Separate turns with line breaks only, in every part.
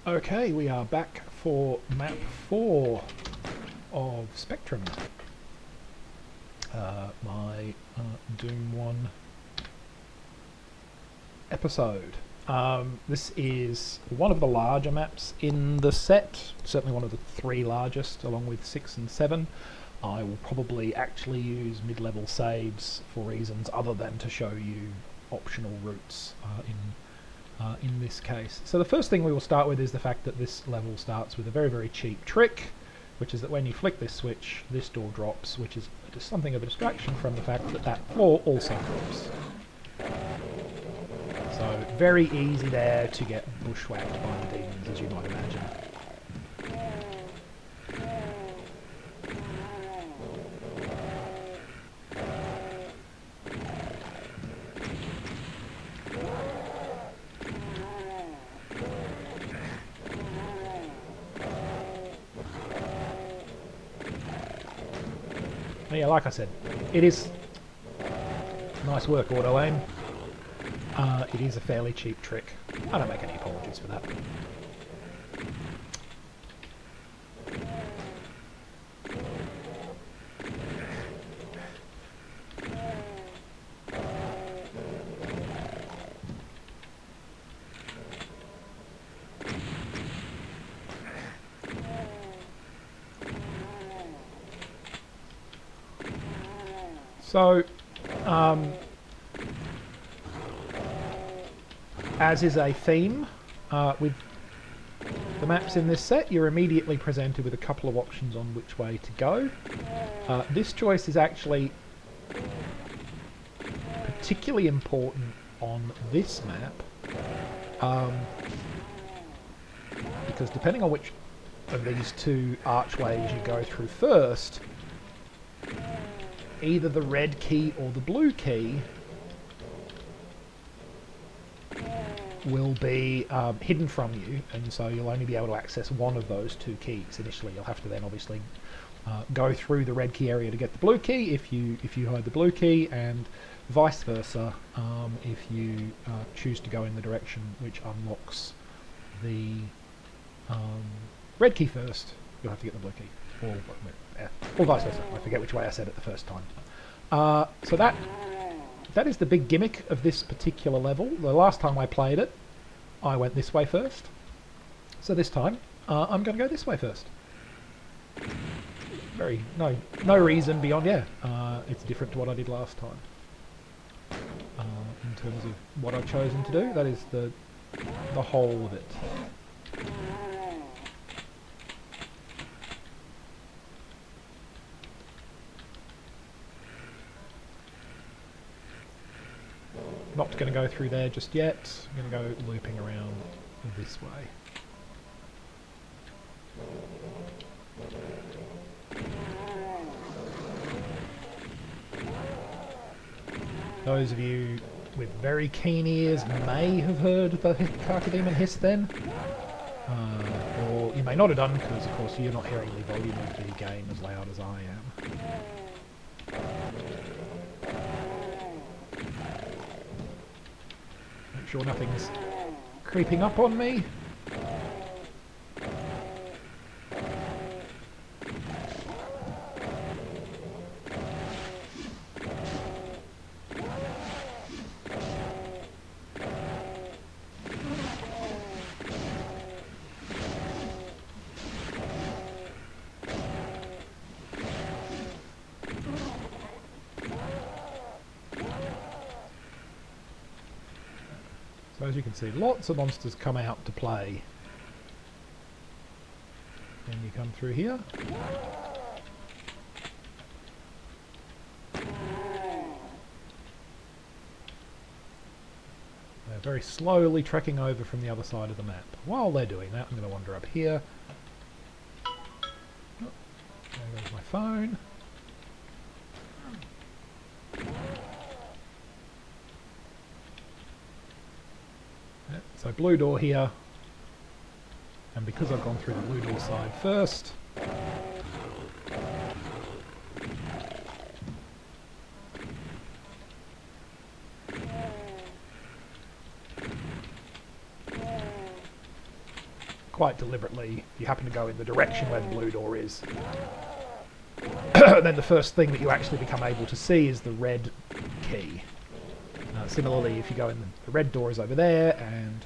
Okay, we are back for map 4 of Spectrum. My Doom 1 episode. This is one of the larger maps in the set, certainly one of the 3 largest, along with 6 and 7. I will probably actually use mid-level saves for reasons other than to show you optional routes in this case. So the first thing we will start with is the fact that this level starts with a very, very cheap trick, which is that when you flick this switch, this door drops, which is just something of a distraction from the fact that that floor also drops. So very easy there to get bushwhacked by the demons, as you might imagine. Yeah, like I said, it is nice work, auto aim. It is a fairly cheap trick. I don't make any apologies for that. So, as is a theme with the maps in this set, you're immediately presented with a couple of options on which way to go. This choice is actually particularly important on this map, because depending on which of these 2 archways you go through first, either the red key or the blue key will be hidden from you, and so you'll only be able to access one of those 2 keys initially. You'll have to then obviously go through the red key area to get the blue key if you hide the blue key, and vice versa if you choose to go in the direction which unlocks the red key first. You'll have to get the blue key, or vice versa. I forget which way I said it the first time. So that is the big gimmick of this particular level. The last time I played it, I went this way first. So this time, I'm going to go this way first. No reason beyond, it's different to what I did last time. In terms of what I've chosen to do, that is the whole of it. Not going to go through there just yet. I'm going to go looping around this way. Those of you with very keen ears may have heard the Carcademon hiss then. Or you may not have done, because of course you're not hearing the volume of the game as loud as I am. Sure nothing's creeping up on me. So as you can see, lots of monsters come out to play. And you come through here. They're very slowly trekking over from the other side of the map. While they're doing that, I'm going to wander up here. Oh, there goes my phone. So blue door here, and because I've gone through the blue door side first, quite deliberately, you happen to go in the direction where the blue door is. Then the first thing that you actually become able to see is the red key. Similarly, if you go in the red door is over there, and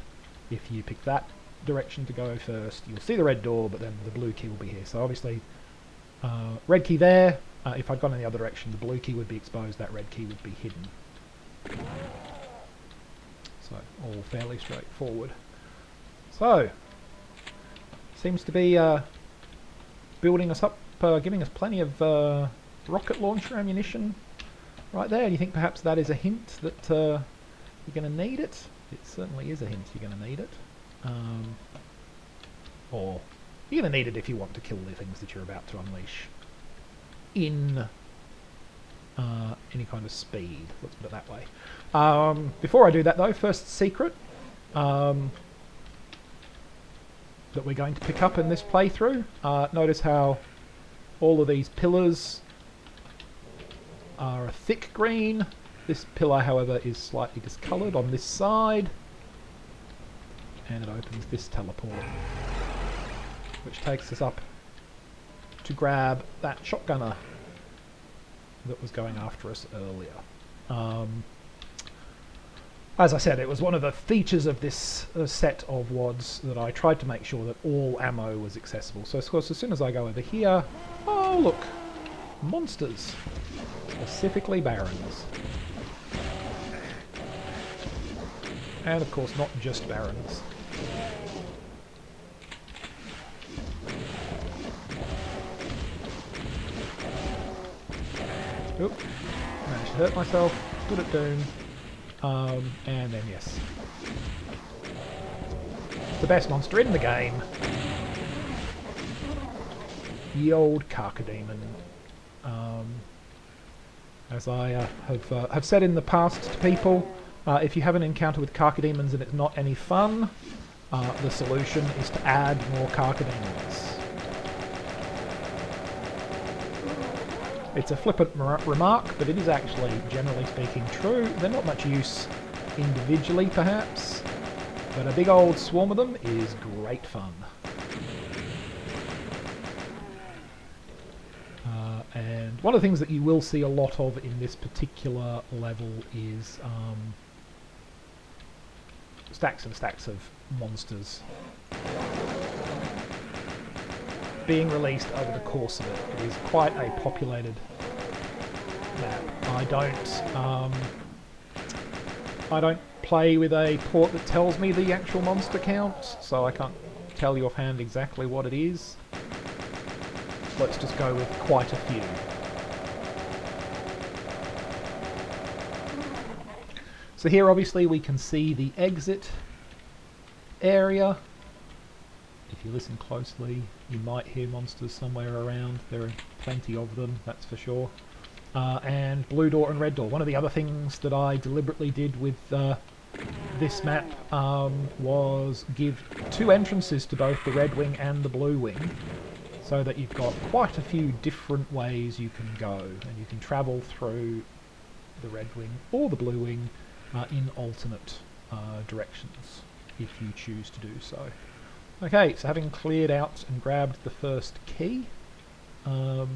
if you pick that direction to go first, you'll see the red door, but then the blue key will be here. So obviously, red key there. If I'd gone in the other direction, the blue key would be exposed, that red key would be hidden. So, all fairly straightforward. So, seems to be building us up, giving us plenty of rocket launcher ammunition right there. And you think perhaps that is a hint that you're going to need it? It certainly is a hint you're going to need it. Or you're going to need it if you want to kill the things that you're about to unleash in any kind of speed, let's put it that way. Before I do that though, first secret that we're going to pick up in this playthrough. Notice how all of these pillars are a thick green. This pillar, however, is slightly discoloured on this side. And it opens this teleport, which takes us up to grab that shotgunner that was going after us earlier. As I said, it was one of the features of this set of WADs that I tried to make sure that all ammo was accessible. So of course, as soon as I go over here, oh look, monsters, specifically barons. And of course, not just barons. Oop, managed to hurt myself, good at Doom, and then yes. The best monster in the game. The old Carcademon. As I have said in the past to people, if you have an encounter with Carcademons and it's not any fun, the solution is to add more Carcademons. It's a flippant remark, but it is actually, generally speaking, true. They're not much use individually, perhaps, but a big old swarm of them is great fun. And one of the things that you will see a lot of in this particular level is stacks and stacks of monsters being released over the course of it. It is quite a populated map. I don't play with a port that tells me the actual monster count, so I can't tell you offhand exactly what it is. Let's just go with quite a few. So here obviously we can see the exit area. If you listen closely, you might hear monsters somewhere around. There are plenty of them, that's for sure. And blue door and red door. One of the other things that I deliberately did with this map was give two entrances to both the red wing and the blue wing, so that you've got quite a few different ways you can go, and you can travel through the red wing or the blue wing in alternate directions if you choose to do so. Okay, so having cleared out and grabbed the first key, oh,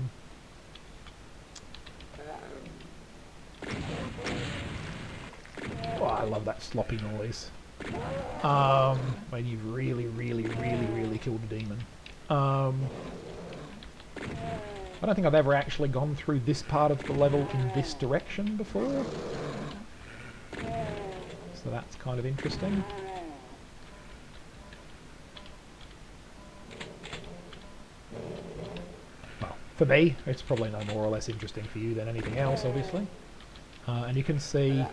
I love that sloppy noise. When you've really killed a demon. I don't think I've ever actually gone through this part of the level in this direction before. So that's kind of interesting. Well, for me, it's probably no more or less interesting for you than anything else, obviously. And you can see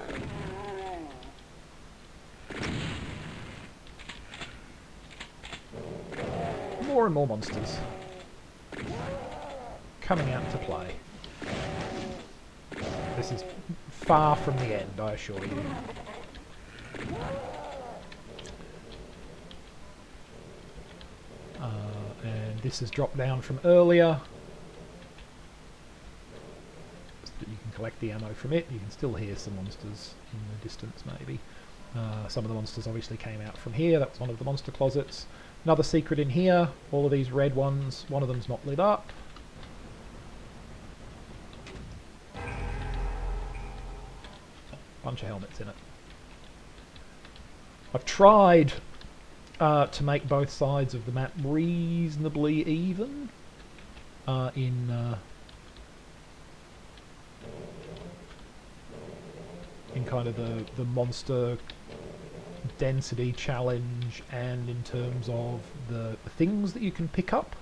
more and more monsters coming out to play. This is far from the end, I assure you. And this is dropped down from earlier, so that you can collect the ammo from it. You can still hear some monsters in the distance, maybe. Some of the monsters obviously came out from here. That's one of the monster closets. Another secret in here, all of these red ones, one of them's not lit up. Bunch of helmets in it. I've tried to make both sides of the map reasonably even in kind of the monster density challenge and in terms of the things that you can pick up,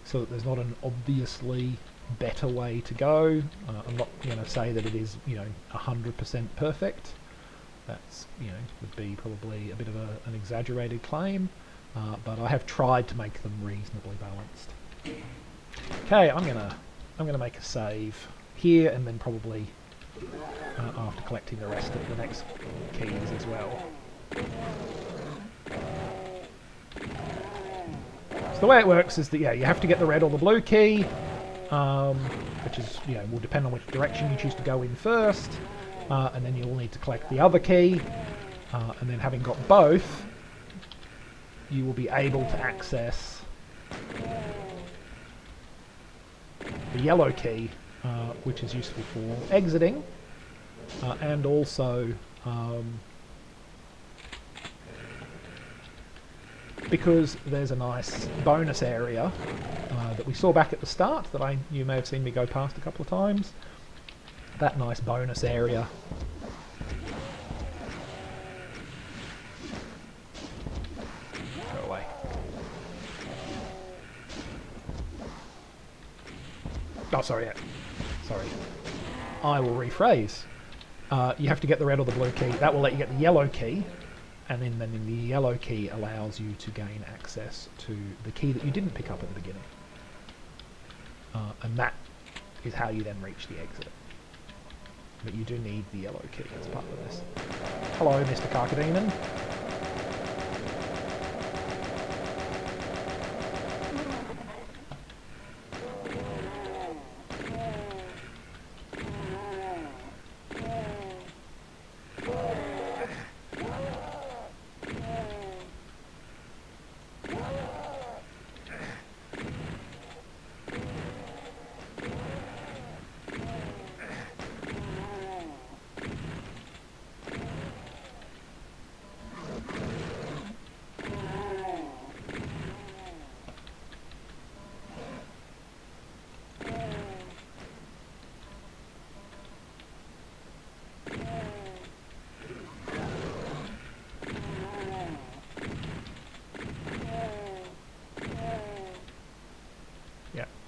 so that there's not an obviously better way to go. I'm not going to say that it is, 100% perfect. That's, would be probably a bit of an exaggerated claim, but I have tried to make them reasonably balanced. Okay, I'm gonna make a save here, and then probably after collecting the rest of the next keys as well. So the way it works is that you have to get the red or the blue key, which is will depend on which direction you choose to go in first. And then you'll need to collect the other key, and then having got both, you will be able to access the yellow key, which is useful for exiting, and also because there's a nice bonus area that we saw back at the start that you may have seen me go past a couple of times. That nice bonus area go away. Oh, sorry, sorry. I will rephrase. You have to get the red or the blue key. That will let you get the yellow key, and then the yellow key allows you to gain access to the key that you didn't pick up at the beginning. And that is how you then reach the exit. But you do need the yellow key as part of this. Hello, Mr. Carcademon.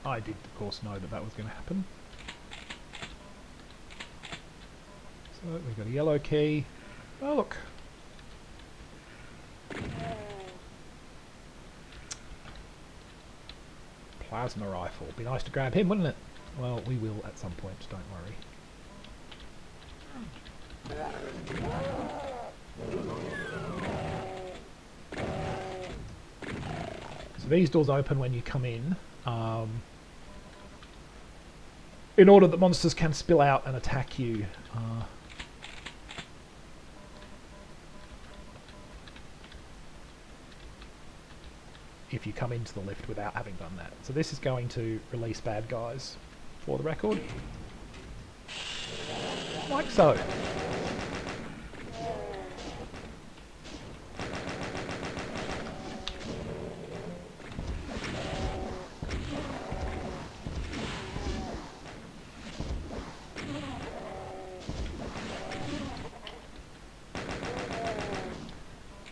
I did, of course, know that was going to happen. So we've got a yellow key. Oh, look. Plasma rifle. Be nice to grab him, wouldn't it? Well, we will at some point, don't worry. So these doors open when you come in. In order that monsters can spill out and attack you. If you come into the lift without having done that. So this is going to release bad guys, for the record. Like so.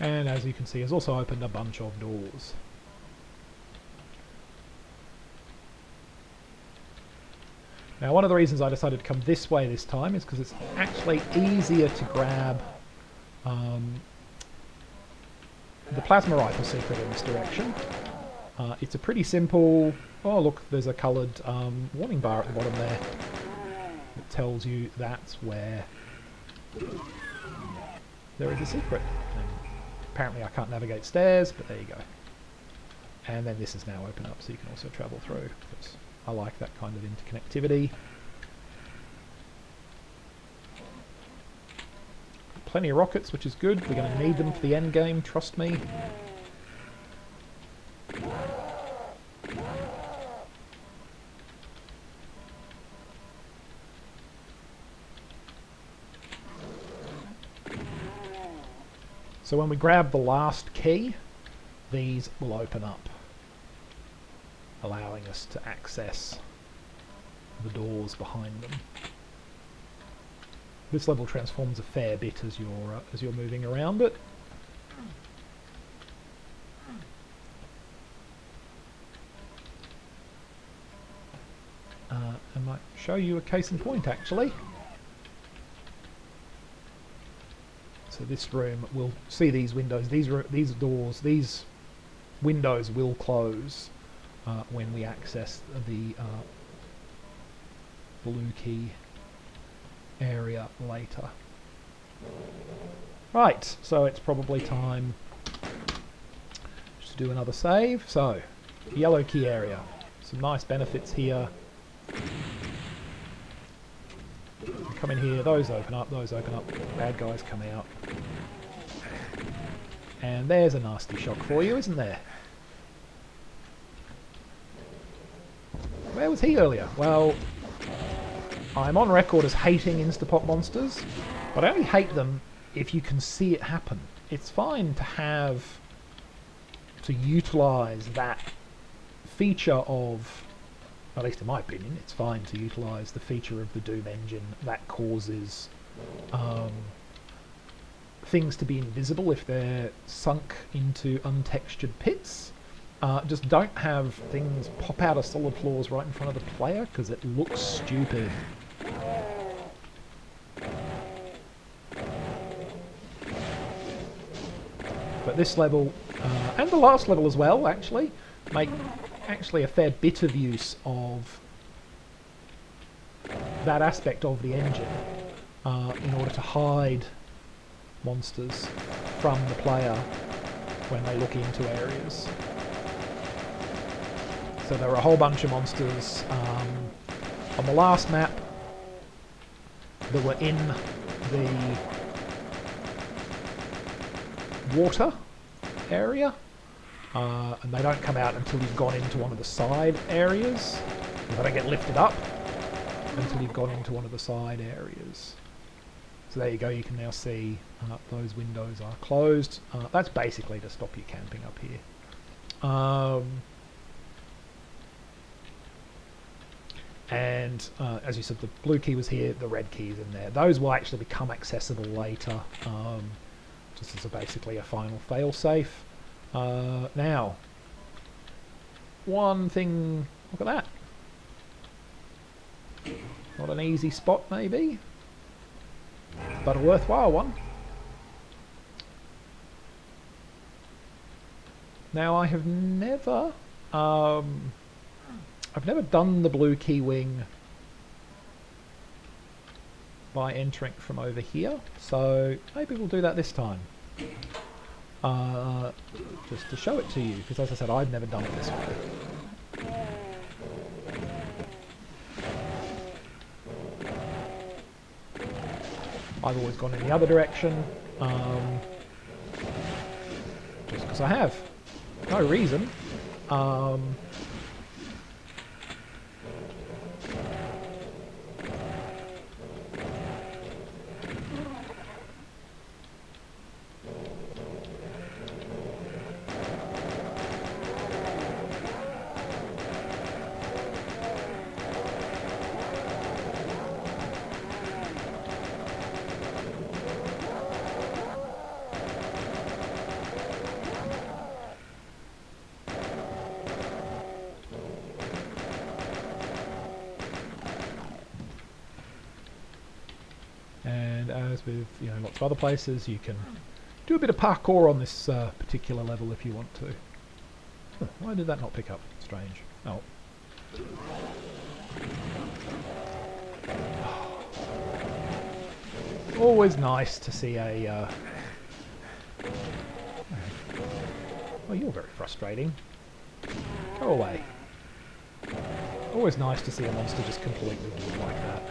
And as you can see, has also opened a bunch of doors. Now, one of the reasons I decided to come this way this time is because it's actually easier to grab the plasma rifle secret in this direction. It's a pretty simple... Oh, look, there's a coloured warning bar at the bottom there that tells you that's where there is a secret. And apparently I can't navigate stairs, but there you go. And then this is now open up, so you can also travel through. I like that kind of interconnectivity. Plenty of rockets, which is good. We're going to need them for the end game, trust me. So when we grab the last key, these will open up, allowing us to access the doors behind them. This level transforms a fair bit as you're moving around it. I might show you a case in point actually. So this room will see these windows, these doors, these windows will close when we access the blue key area later. Right, so it's probably time just to do another save. So, yellow key area. Some nice benefits here. Come in here, those open up, bad guys come out. And there's a nasty shock for you, isn't there? Where was he earlier? Well, I'm on record as hating Instapot monsters, but I only hate them if you can see it happen. It's fine to utilise that feature of, at least in my opinion, it's fine to utilise the feature of the Doom engine that causes things to be invisible if they're sunk into untextured pits. Just don't have things pop out of solid floors right in front of the player, because it looks stupid. But this level, and the last level as well, actually, make actually a fair bit of use of that aspect of the engine in order to hide monsters from the player when they look into areas. So there are a whole bunch of monsters on the last map that were in the water area, and they don't come out until you've gone into one of the side areas. They don't get lifted up until you've gone into one of the side areas. So there you go, you can now see those windows are closed. That's basically to stop you camping up here. And as you said, the blue key was here, the red key is in there. Those will actually become accessible later, just as basically a final failsafe. Now, one thing, look at that. Not an easy spot maybe, but a worthwhile one. Now I have never I've never done the blue key wing by entering from over here, so maybe we'll do that this time. Just to show it to you, because as I said, I've never done it this way. I've always gone in the other direction, just because I have. No reason. And as with lots of other places, you can do a bit of parkour on this particular level if you want to. Huh, why did that not pick up? Strange. Oh. Always nice to see a... Oh, you're very frustrating. Go away. Always nice to see a monster just completely move like that.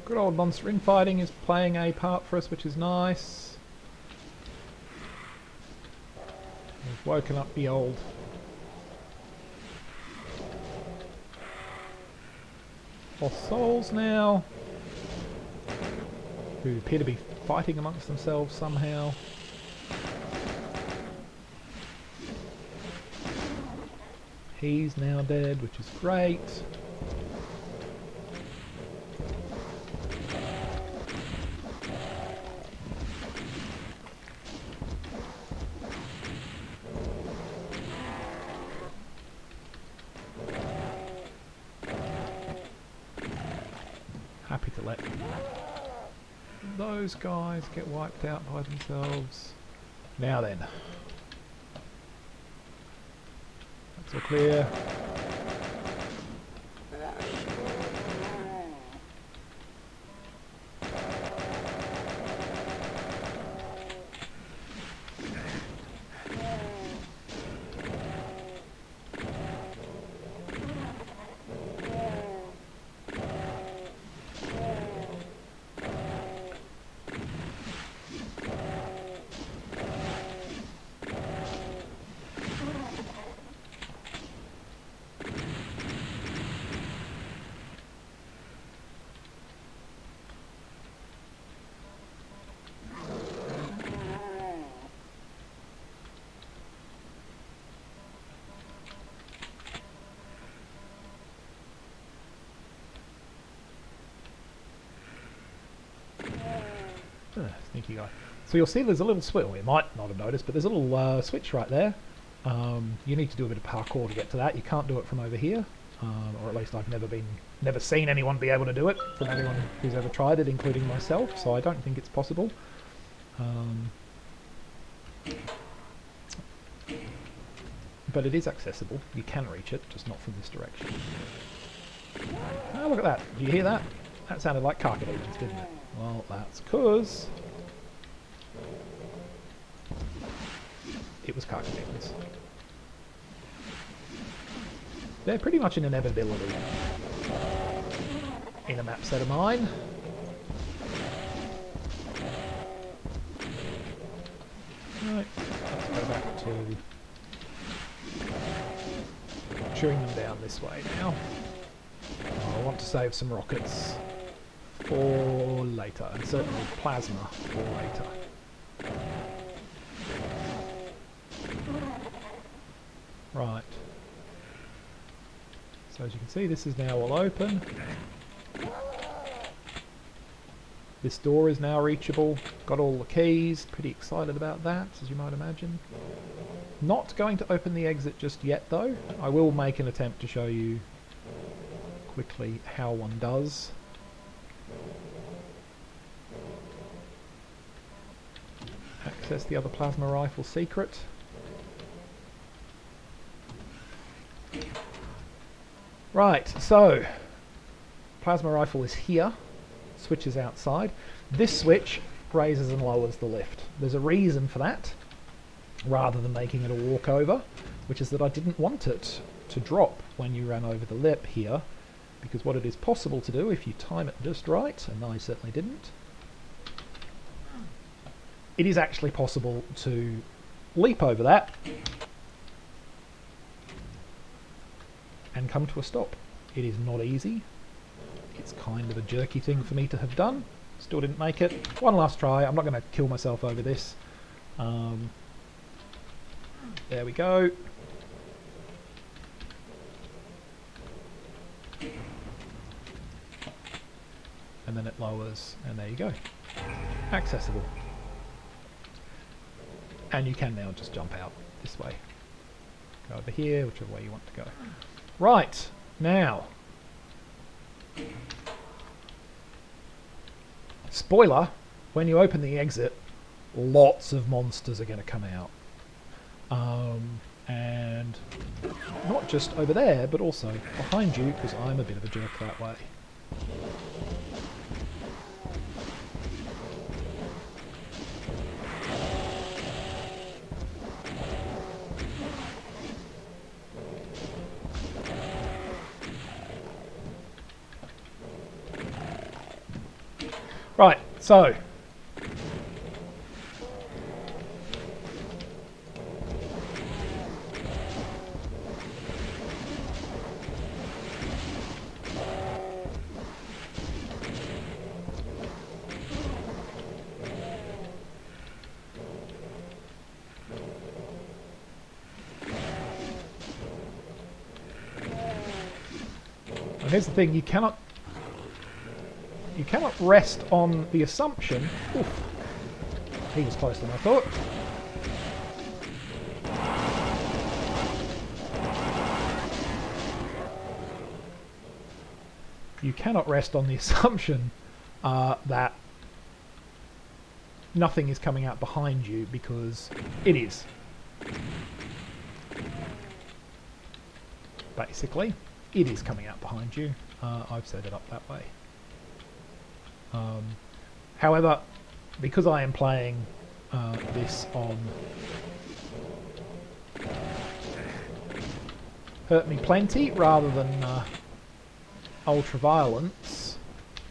Good old monster infighting is playing a part for us, which is nice. We've woken up the old lost souls now, who appear to be fighting amongst themselves somehow. He's now dead, which is great. Happy to let those guys get wiped out by themselves. Now then. That's all clear. Sneaky guy. So you'll see there's a little switch, or you might not have noticed, but there's a little switch right there. You need to do a bit of parkour to get to that. You can't do it from over here, or at least I've never seen anyone be able to do it from anyone who's ever tried it, including myself. So I don't think it's possible. But it is accessible. You can reach it, just not from this direction. Oh, look at that! Do you hear that? That sounded like carcademons, didn't it? Well, that's because it was carcademons. They're pretty much an inevitability in a map set of mine. Right, let's go back to chewing them down this way now. I want to save some rockets for later, and certainly plasma for later. Right. So as you can see, this is now all open. This door is now reachable. Got all the keys. Pretty excited about that, as you might imagine. Not going to open the exit just yet, though. I will make an attempt to show you quickly how one does. Access the other plasma rifle secret. Right, so plasma rifle is here. Switch is outside. This switch raises and lowers the lift. There's a reason for that, rather than making it a walkover, which is that I didn't want it to drop when you ran over the lip here, because what it is possible to do if you time it just right, and I certainly didn't, it is actually possible to leap over that and come to a stop. It is not easy. It's kind of a jerky thing for me to have done. Still didn't make it. One last try. I'm not going to kill myself over this. There we go. And then it lowers, and there you go. Accessible. And you can now just jump out this way. Go over here, whichever way you want to go. Right, now. Spoiler, when you open the exit, lots of monsters are going to come out. And not just over there, but also behind you, because I'm a bit of a jerk that way. Right, so and here's the thing, you cannot rest on the assumption. Oof, he was closer than I thought. You cannot rest on the assumption that nothing is coming out behind you, because it is. Basically, it is coming out behind you. I've set it up that way. However, because I am playing this on Hurt Me Plenty rather than Ultraviolence,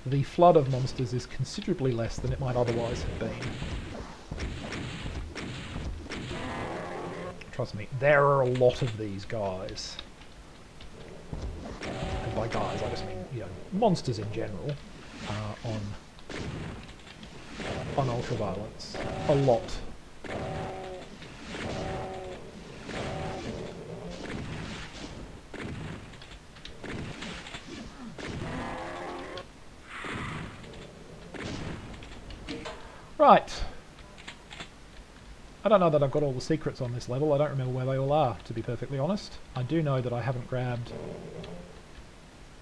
the flood of monsters is considerably less than it might otherwise have been. Trust me, there are a lot of these guys. And by guys, I just mean, you know, monsters in general on Ultraviolence. A lot. Right. I don't know that I've got all the secrets on this level. I don't remember where they all are, to be perfectly honest. I do know that I haven't grabbed...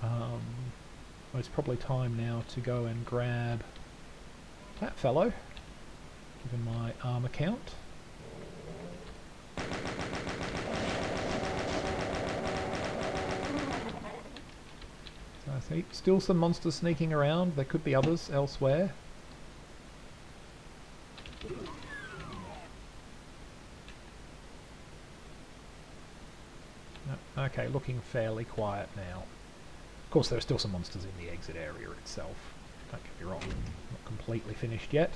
well, it's probably time now to go and grab that fellow, given my armor count. So I see still some monsters sneaking around. There could be others elsewhere. Okay, looking fairly quiet now. Of course, there are still some monsters in the exit area itself. Don't get me wrong, not completely finished yet.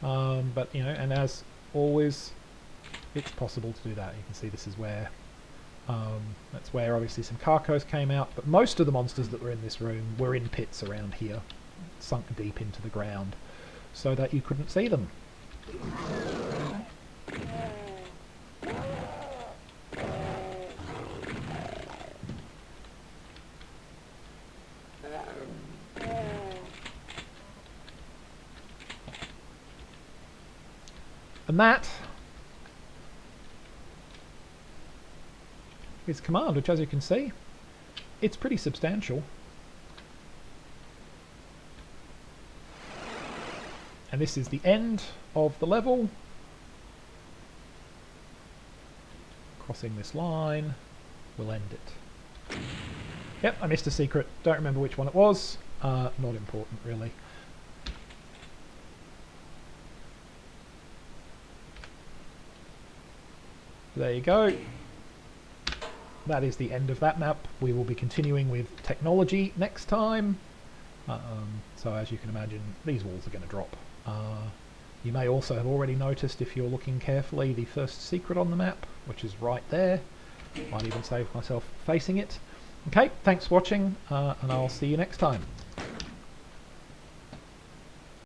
But, you know, and as always, it's possible to do that. You can see this is where, that's where obviously some carcos came out, but most of the monsters that were in this room were in pits around here, sunk deep into the ground, so that you couldn't see them. And that is command, which, as you can see, it's pretty substantial. And this is the end of the level. Crossing this line will end it. Yep, I missed a secret. Don't remember which one it was. Not important, really. There you go. That is the end of that map. We will be continuing with technology next time. So as you can imagine, these walls are going to drop. You may also have already noticed, if you're looking carefully, the first secret on the map, which is right there. Might even save myself facing it. Okay, thanks for watching, and I'll see you next time.